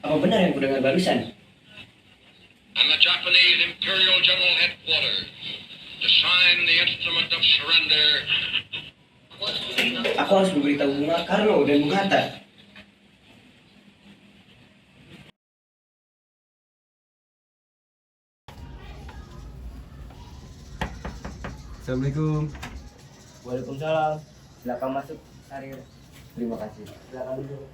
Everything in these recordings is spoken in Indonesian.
Apa benar yang kudengar barusan? And the Japanese Imperial General Headquarters to sign the instrument of surrender. Aku harus memberitahu Bung Karno dan Bung Hatta. Assalamualaikum. Waalaikumsalam. Silakan masuk, Sarir. Terima kasih. Silakan duduk.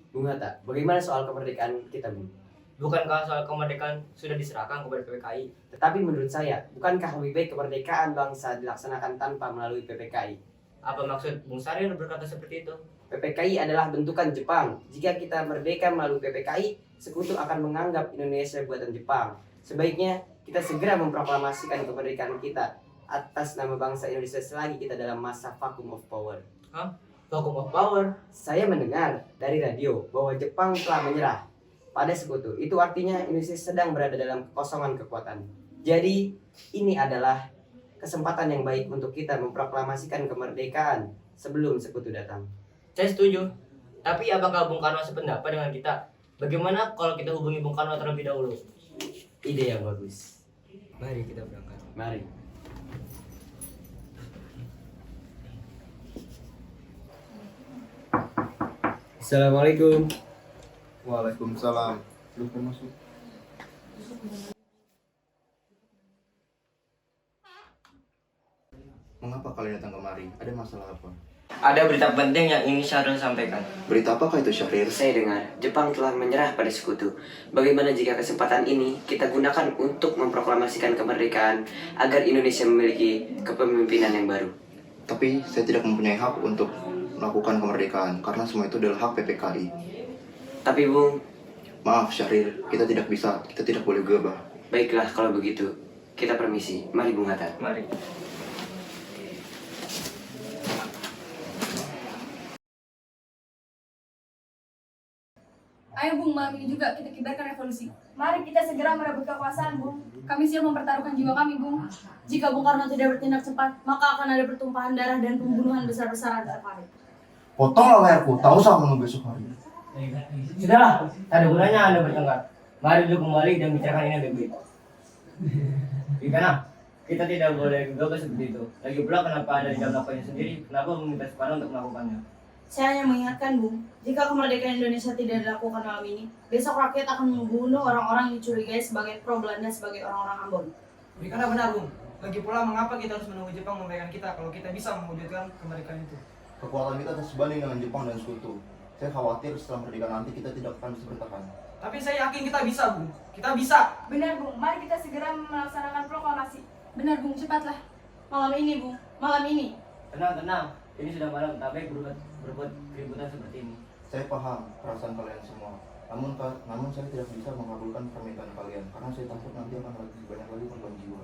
Bung Hatta, bagaimana soal kemerdekaan kita, Bung? Bukankah soal kemerdekaan sudah diserahkan kepada PPKI? Tetapi menurut saya, bukankah lebih baik kemerdekaan bangsa dilaksanakan tanpa melalui PPKI? Apa maksud Bung Sarir berkata seperti itu? PPKI adalah bentukan Jepang. Jika kita merdeka melalui PPKI, sekutu akan menganggap Indonesia buatan Jepang. Sebaiknya kita segera memproklamasikan kemerdekaan kita atas nama bangsa Indonesia selagi kita dalam masa vacuum of power. Hah? Vacuum of power? Saya mendengar dari radio bahwa Jepang telah menyerah pada sekutu. Itu artinya Indonesia sedang berada dalam kekosongan kekuatan. Jadi ini adalah kesempatan yang baik untuk kita memproklamasikan kemerdekaan sebelum sekutu datang. Saya setuju. Tapi apakah Bung Karno sependapat dengan kita? Bagaimana kalau kita hubungi Bung Karno terlebih dahulu? Ide yang bagus. Mari kita berangkat. Mari. Assalamualaikum. Waalaikumsalam. Lupa masuk. Mengapa kalian datang kemari? Ada masalah apa? Ada berita penting yang ingin Syahrul sampaikan. Berita apakah itu, Syahrir? Saya dengar Jepang telah menyerah pada sekutu. Bagaimana jika kesempatan ini kita gunakan untuk memproklamasikan kemerdekaan agar Indonesia memiliki kepemimpinan yang baru? Tapi saya tidak mempunyai hak untuk melakukan kemerdekaan karena semua itu adalah hak PPKI. Tapi Bung, Maaf, Syahrir, kita tidak boleh gegabah. baiklah kalau begitu. Kita permisi. Mari Bung Hatta. Mari. Ayo Bung, malam ini juga kita kibarkan revolusi. Mari kita segera merebut kekuasaan, Bung. Kami siap mempertaruhkan jiwa kami, Bung. Jika Bung Karno tidak bertindak cepat, maka akan ada pertumpahan darah dan pembunuhan besar-besaran setiap hari. Potonglah leherku, tak usah menunggu besok hari. Sudahlah, tak ada gunanya Anda bertengkar. Mari duduk kembali dan bicarakan ini baik-baik. Gimana? Kita tidak boleh gegabah seperti itu. Lagi pula kenapa Anda tidak melakukannya sendiri? Kenapa meminta Soekarno untuk melakukannya? Saya hanya mengingatkan, Bung, jika kemerdekaan Indonesia tidak dilakukan malam ini, besok rakyat akan membunuh orang-orang yang dicurigai sebagai pro-Belanda sebagai orang-orang Ambon. Karena benar, Bung. Lagi pula mengapa kita harus menunggu Jepang memberikan kita kalau kita bisa mewujudkan kemerdekaan itu? Kekuatan kita tak sebanding dengan Jepang dan sekutu. Saya khawatir setelah merdeka nanti kita tidak akan bisa bertahan. Tapi saya yakin kita bisa, Bung. Kita bisa. Benar, Bung. Mari kita segera melaksanakan proklamasi. Benar, Bung. Cepatlah. Malam ini, Bung. Malam ini. Tenang. Ini sudah malam, tak baik berbuat keributan seperti ini. Saya paham perasaan kalian semua. Namun saya tidak bisa mengabulkan permintaan kalian karena saya takut nanti akan lebih banyak lagi korban jiwa.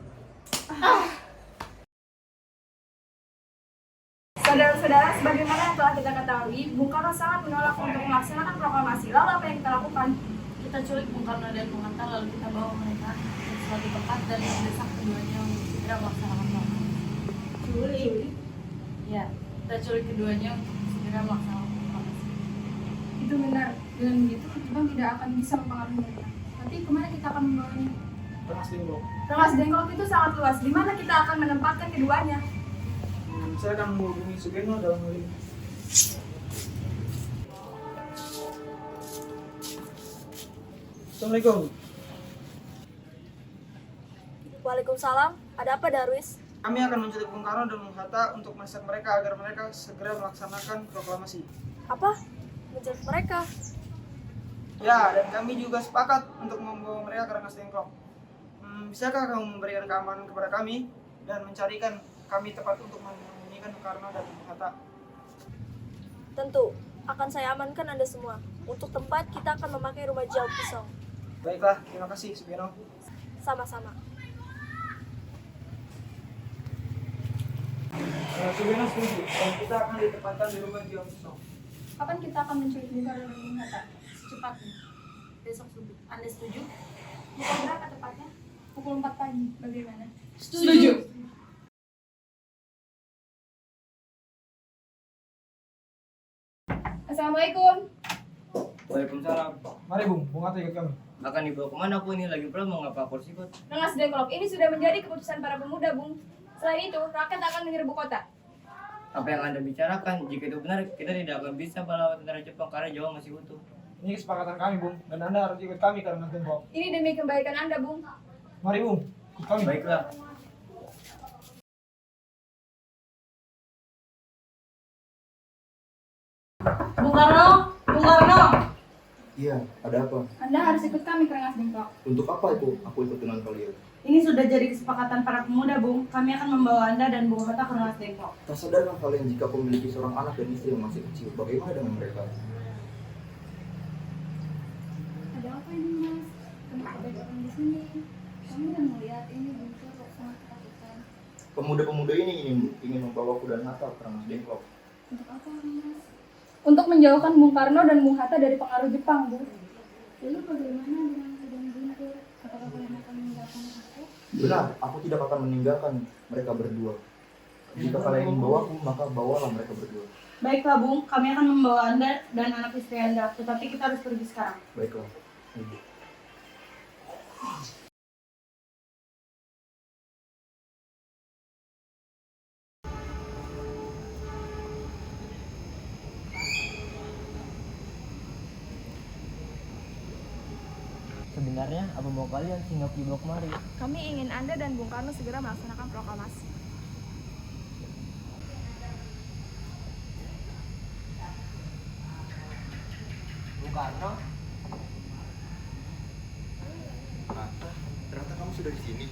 Saudara-saudara, sebagaimana yang telah kita ketahui, Bung Karno sangat menolak untuk melaksanakan proklamasi. Lalu apa yang kita lakukan? Kita culik Bung Karno dan Bung Hatta, lalu kita bawa mereka ke suatu tempat dan mendesak keduanya untuk segera melaksanakan proklamasi. Culik? Ya, kita culik keduanya untuk segera melaksanakan proklamasi. Itu benar. Dengan begitu, Jepang tidak akan bisa mempengaruhi mereka. Nanti kemana kita akan membawanya? Rengas Dengklok. Rengas Dengklok itu sangat luas. Di mana kita akan menempatkan keduanya? Saya akan menghubungi Sugeno dalam hal ini. Assalamualaikum. Waalaikumsalam. Ada apa, Darwis? Kami akan menculik Bung Karno dan Bung Hatta untuk mendesak mereka agar mereka segera melaksanakan proklamasi. Apa? Menculik mereka? Ya, dan kami juga sepakat untuk membawa mereka ke Rengas Dengklok. Bisakah kamu memberikan keamanan kepada kami dan mencarikan kami tempat untuk menyembunyikan Bung Karno dan Bung Hatta? Tentu, akan saya amankan Anda semua. Untuk tempat, kita akan memakai rumah jauh pisau. Baiklah, terima kasih Sugeno. Sama-sama. Sugeno setuju, dan kita akan ditempatkan di rumah Jiang Pisau. Kapan kita akan menculik Bung Karno dan Bung Hatta? Secepatnya. Besok subuh. Anda setuju? Pukul berapa tepatnya? Pukul 4 pagi. Bagaimana? Setuju. Assalamualaikum. Waalaikumsalam. Mari Bung, Bung Hatta ikut kami. Akan dibawa kemana aku ini lagi pula mau ngapa aku harus ikut? Rengas Dengklok, ini sudah menjadi keputusan para pemuda, Bung. Selain itu, rakyat akan menyerbu kota. Apa yang Anda bicarakan? Jika itu benar, kita tidak akan bisa melawan tentara Jepang karena Jawa masih utuh. Ini kesepakatan kami Bung, dan Anda harus ikut kami karena Dengklok. Ini demi kebaikan Anda, Bung. Mari Bung, ikut kami. Baiklah. Bung Karno, Bung Karno. Iya, ada apa? Anda harus ikut kami ke Rengas Dengklok. Untuk apa itu aku ikut dengan kalian? Ini sudah jadi kesepakatan para pemuda, Bung. Kami akan membawa Anda dan Bung Hatta ke Rengas Dengklok. Tak sadarkah kalian jika aku memiliki seorang anak dan istri yang masih kecil? Bagaimana dengan mereka? Ada apa ini, Mas? Kenapa ada orang di sini? Kami udah melihat ini bentuk sangat ketakutan. Pemuda-pemuda ini ingin membawaku dan Hatta ke Rengas Dengklok. Untuk apa, Mas? Untuk menjauhkan Bung Karno dan Bung Hatta dari pengaruh Jepang, Bu. Lalu bagaimana dengan keadaan Guntur? Apakah kalian akan meninggalkan aku? Benar, aku tidak akan meninggalkan mereka berdua. Jika kalian ingin bawaku, maka bawalah mereka berdua. Baiklah, Bung. Kami akan membawa Anda dan anak istri Anda. Tetapi kita harus pergi sekarang. Baiklah, Ibu. Sebenarnya apa mau kalian sehingga dibawa kemari? Kami ingin Anda dan Bung Karno segera melaksanakan proklamasi. Bung Karno? Ternyata kamu sudah di sini.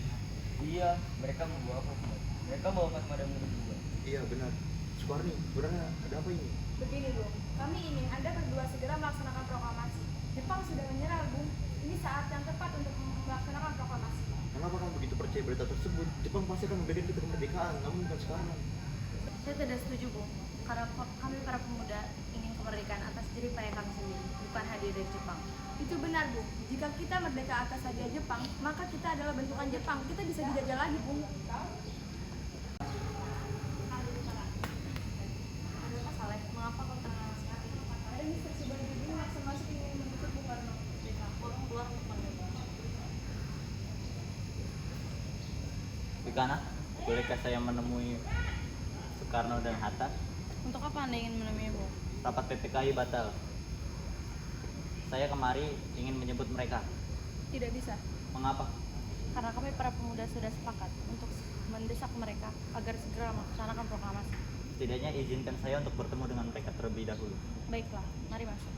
Iya, mereka membawa aku kemari. Mereka bawa Mas Madam juga. Iya, benar. Sukarni, sebenarnya ada apa ini? Begini, Bung. Kami ingin Anda berdua segera melaksanakan proklamasi. Jepang sudah menyerah, Bung. Ini saat yang tepat untuk melaksanakan proklamasi. Kenapa kamu begitu percaya berita tersebut? Jepang pasti akan memberikan kita kemerdekaan, namun bukan sekarang. Saya tidak setuju, Bung. Karena kami para pemuda ingin kemerdekaan atas jerih payah kami sendiri, bukan hadiah dari Jepang. Itu benar, Bung. Jika kita merdeka atas hadiah Jepang, maka kita adalah bentukan Jepang. Kita bisa dijajah lagi, Bung. Saleh, mengapa kau terlalu sekali? Ada Mister Subandi dulu masuk ingin menuntut Bung Karno. Mereka keluar Bikana, bolehkah saya menemui Soekarno dan Hatta? Untuk apa Anda ingin menemui Bung? Rapat PPKI batal. Saya kemari ingin menyebut mereka. Tidak bisa. Mengapa? Karena kami para pemuda sudah sepakat untuk mendesak mereka agar segera melaksanakan proklamasi. Setidaknya izinkan saya untuk bertemu dengan mereka terlebih dahulu. Baiklah, mari masuk.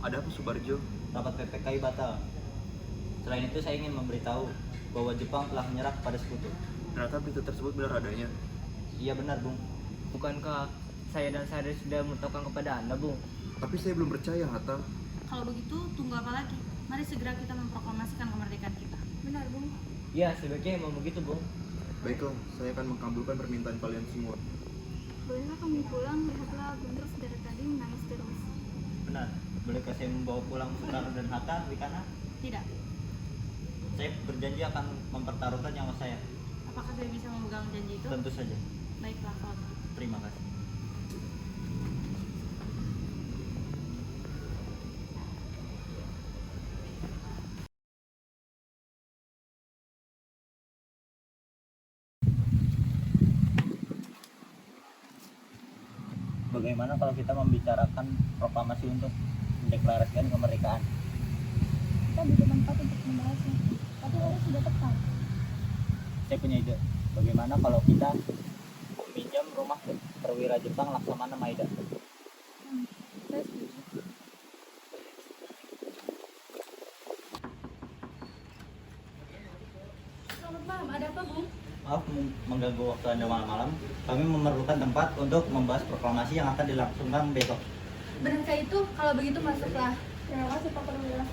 Ada apa, Subarjo? Rapat PPKI batal. Selain itu saya ingin memberitahu bahwa Jepang telah menyerah kepada sekutu. Ternyata berita tersebut benar adanya. Iya benar, Bung. Bukankah saya dan Sadar sudah menetapkan kepada Anda, Bung? Tapi saya belum percaya, Hatta. Kalau begitu, tunggu apa lagi? Mari segera kita memproklamasikan kemerdekaan kita. Benar, Bung. Iya, sebaiknya memang begitu, Bung. Baiklah, saya akan mengabulkan permintaan kalian semua. Bolehkah kami pulang? Lihatlah Guntur dari tadi menangis terus. Benar. Bolehkah saya membawa pulang Soekarno dan Hatta, Bikana? Tidak. Saya berjanji akan mempertaruhkan nyawa saya. Apakah saya bisa memegang janji itu? Tentu saja. Baiklah, kalau begitu. Terima kasih. Bagaimana kalau kita membicarakan proklamasi untuk mendeklarasikan kemerdekaan? Kita butuh tempat untuk membahasnya. Tapi hari sudah tepat. Saya punya ide. Bagaimana kalau kita meminjam rumah perwira Jepang Laksamana Maeda? Saya setuju. Selamat malam, ada apa, Bung? Maaf mengganggu waktu Anda malam-malam. Kami memerlukan tempat untuk membahas proklamasi yang akan dilangsungkan besok. Benarkah itu? Kalau begitu masuklah. Terima kasih Pak Perwira.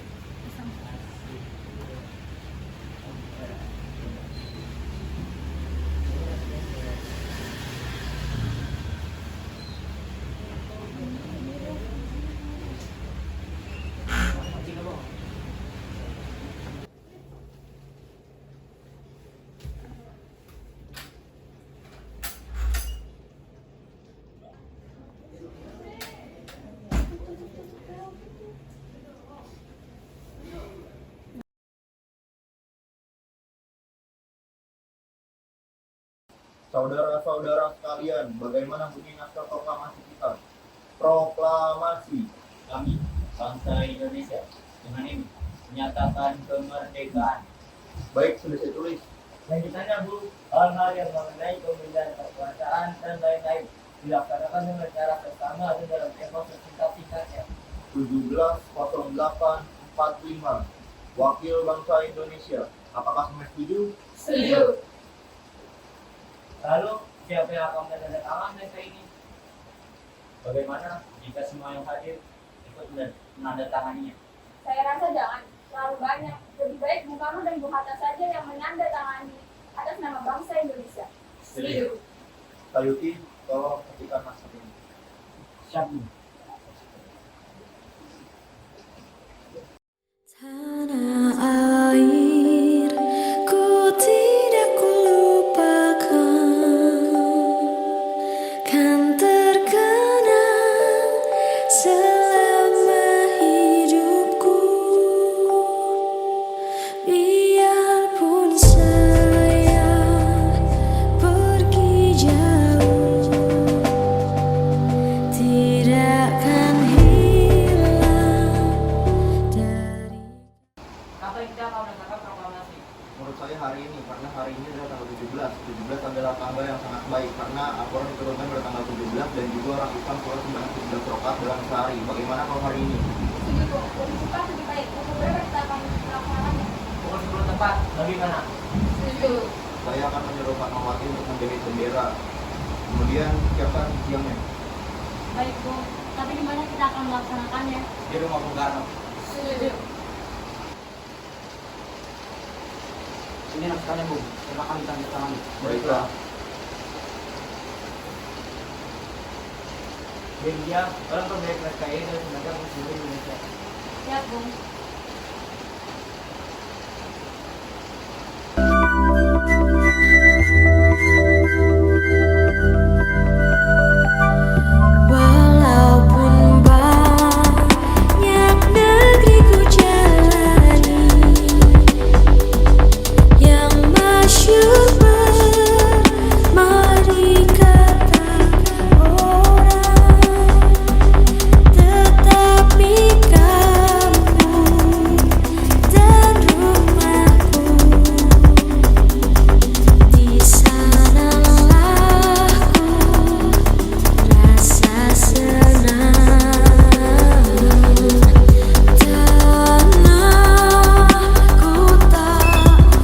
Saudara-saudara sekalian, bagaimana bunyi naskah proklamasi kita? Proklamasi. Kami, bangsa Indonesia, dengan ini menyatakan kemerdekaan. Baik, sudah saya tulis. Lanjutannya Bu, hal-hal yang mengenai pemindahan kekuasaan dan lain-lain dilaksanakan dengan cara bersama dan dalam tempo sesingkat-singkatnya. 170845 Wakil Bangsa Indonesia. Apakah semua setuju? Setuju. Lalu, siapa yang akan menandatangani naskah ini? Bagaimana jika semua yang hadir ikut menandatanganinya? Saya rasa jangan terlalu banyak. Lebih baik Bung Karno dan Bung Hatta saja yang menandatangani atas nama bangsa Indonesia. Setuju. Sayuti, tolong ketikkan naskah ini. Siap Bu. Tanah air ku tidak kulupakan, kan terkenang selama hidupku. Biarpun saya pergi jauh, tidak akan hilang dari. Kapan kita akan menetapkan proklamasi? Menurut saya hari ini, karena hari ini adalah tanggal 17. 17 adalah tanggal yang sangat baik, karena aturan diturunkan pada tanggal 17 dan juga orang Islam keluar sebanyak 17 rakaat dalam sehari. Bagaimana kalau hari ini? Setuju Bung. Lebih cepat lebih baik. Pukul berapa kita akan melaksanakannya? Pukul 10 tepat, bagaimana? Setuju. Saya akan menyuruh Fatmawati untuk menjahit bendera. Kemudian siapkan siangnya. Baik Bung. Tapi di mana kita akan melaksanakannya? Di rumah Bung Karno. Setuju. Ini naskahnya Bu, silakan ditandatangani. Baiklah. Belgia, orang pemilik naskah ini dan sebagai muslim Indonesia. Siap Bung. Walaupun banyak negeri ku jalani, yang masyhur bermari kata orang, tetapi kampung dan rumahku di sanalah ku rasa senang. Tanahku tak ku lupakan,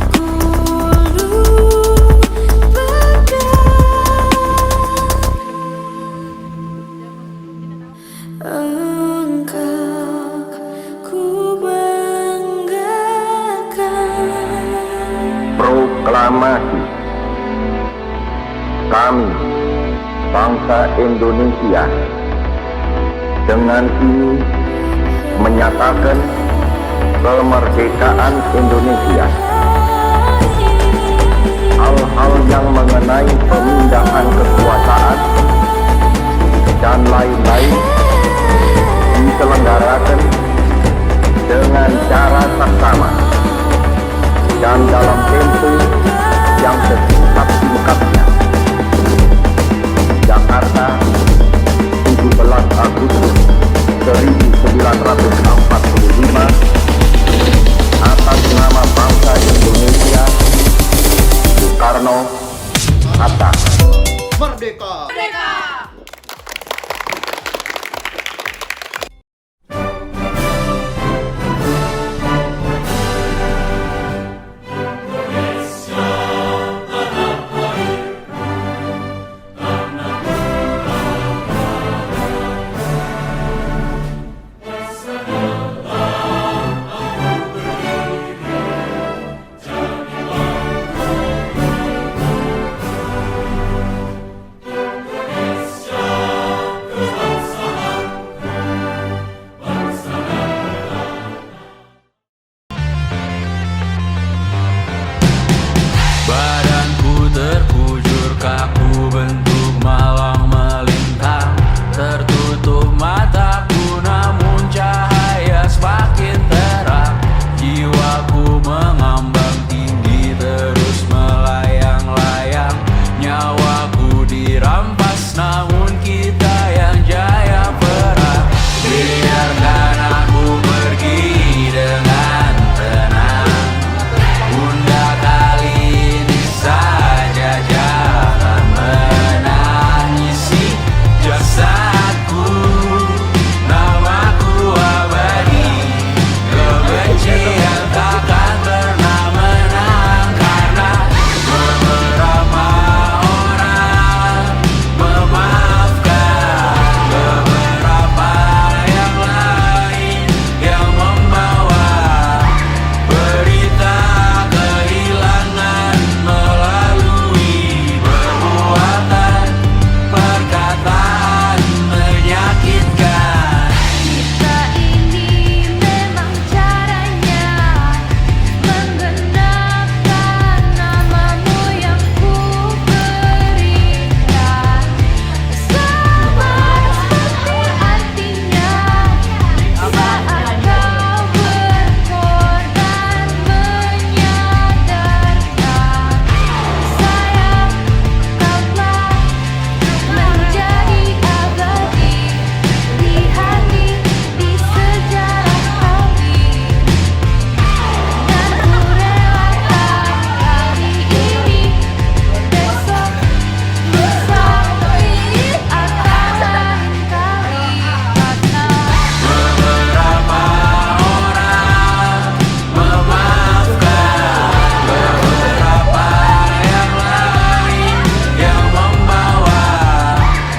engkau ku banggakan. Proklamasi. Kami, bangsa Indonesia, dengan ini menyatakan kemerdekaan Indonesia. Hal-hal yang mengenai pemindahan kekuasaan dan lain-lain diselenggarakan dengan cara seksama dan dalam tempo yang sesingkat-singkatnya. Jakarta, 17 Agustus 1945, atas nama bangsa Indonesia, Soekarno, Hatta. Merdeka!